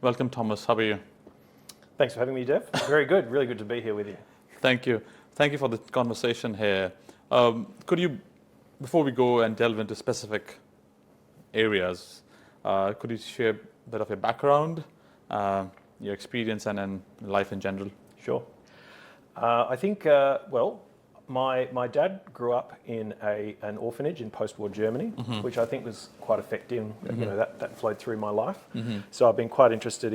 Welcome, Thomas. How are you? Thanks for having me, Jeff. Very good. Really good to be here with you. Thank you. Thank you for the conversation here. Could you, before we go and delve into specific areas, could you share a bit of your background, your experience, and then life in general? Sure. I think, my dad grew up in an orphanage in post-war Germany, which I think was quite effective. You know, that flowed through my life. So I've been quite interested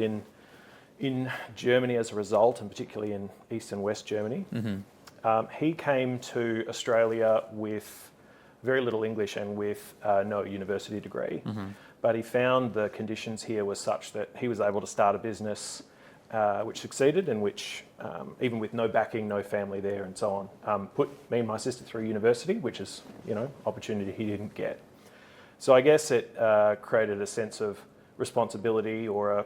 in Germany as a result, and particularly in East and West Germany. He came to Australia with very little English and with no university degree, but he found the conditions here were such that he was able to start a business which succeeded, and which, even with no backing, no family there and so on, put me and my sister through university, which is, you know, opportunity he didn't get. So I guess it created a sense of responsibility, or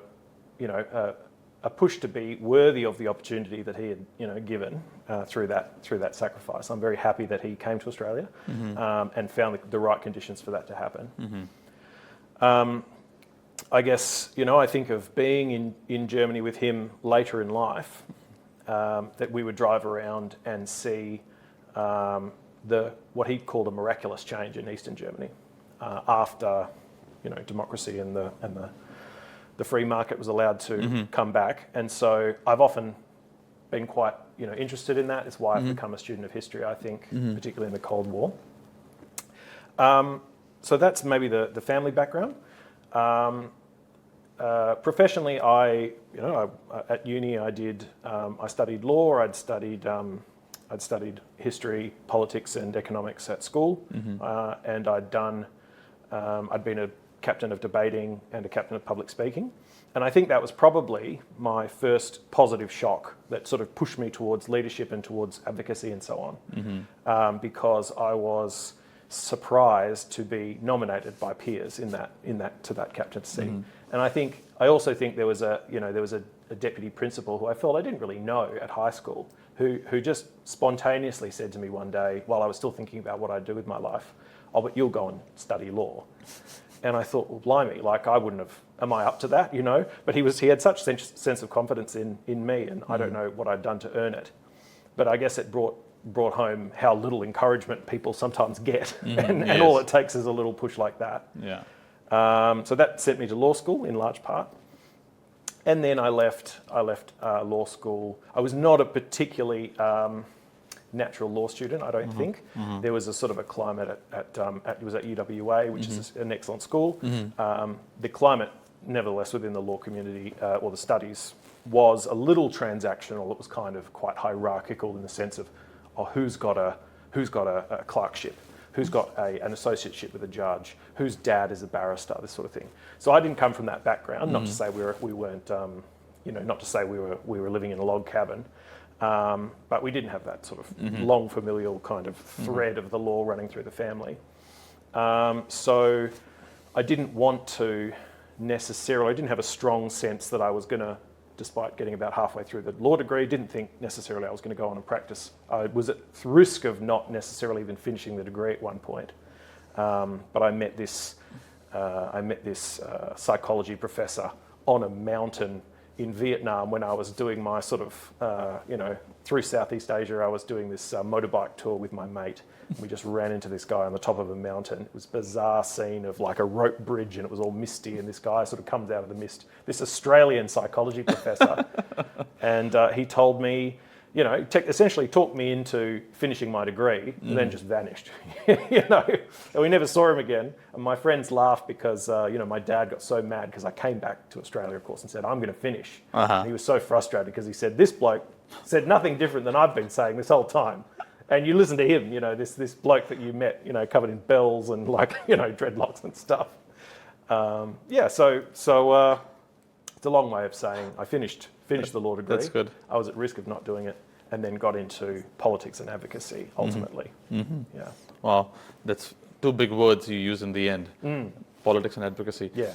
a push to be worthy of the opportunity that he had, you know, given through that sacrifice. I'm very happy that he came to Australia and found the right conditions for that to happen. I guess, you know, I think of being in Germany with him later in life, that we would drive around and see what he called a miraculous change in Eastern Germany after, you know, democracy and the free market was allowed to come back. And so I've often been quite, you know, interested in that. It's why I've become a student of history, I think, particularly in the Cold War. So that's maybe the family background. Professionally, at uni I studied law. I'd studied history, politics, and economics at school, and I'd been a captain of debating and a captain of public speaking. And I think that was probably my first positive shock that sort of pushed me towards leadership and towards advocacy and so on, because I was surprised to be nominated by peers to that captaincy. And I also think there was a deputy principal who I felt I didn't really know at high school, who just spontaneously said to me one day, while I was still thinking about what I'd do with my life, "Oh, but you'll go and study law." And I thought, well, blimey, like I wouldn't have, am I up to that, you know? But he had such sense of confidence in me, and I don't know what I'd done to earn it. But I guess it brought home how little encouragement people sometimes get, and all it takes is a little push like that. Yeah. So that sent me to law school in large part. And then I left law school. I was not a particularly natural law student, I don't think. There was a sort of a climate it was at UWA, which is an excellent school. The climate, nevertheless, within the law community or the studies was a little transactional. It was kind of quite hierarchical in the sense of, who's got a clerkship, who's got an associateship with a judge, whose dad is a barrister, this sort of thing. So I didn't come from that background. Not to say we weren't, not to say we were living in a log cabin. But we didn't have that sort of long familial kind of thread of the law running through the family. So I didn't want to necessarily, I didn't have a strong sense that I was going to, despite getting about halfway through the law degree, didn't think necessarily I was going to go on and practice. I was at risk of not necessarily even finishing the degree at one point. But I met this psychology professor on a mountain in Vietnam when I was doing my sort of, through Southeast Asia. I was doing this motorbike tour with my mate. We just ran into this guy on the top of a mountain. It was a bizarre scene of like a rope bridge, and it was all misty, and this guy sort of comes out of the mist, this Australian psychology professor. And he told me, essentially talked me into finishing my degree, and then just vanished. And we never saw him again. And my friends laughed because, my dad got so mad because I came back to Australia, of course, and said, "I'm going to finish." And he was so frustrated because he said, "This bloke said nothing different than I've been saying this whole time. And you listen to him, this bloke that you met, covered in bells and dreadlocks and stuff." So it's a long way of saying I finished the law degree. That's good. I was at risk of not doing it, and then got into politics and advocacy ultimately. Yeah. Wow, that's two big words you use in the end. Politics and advocacy. Yeah.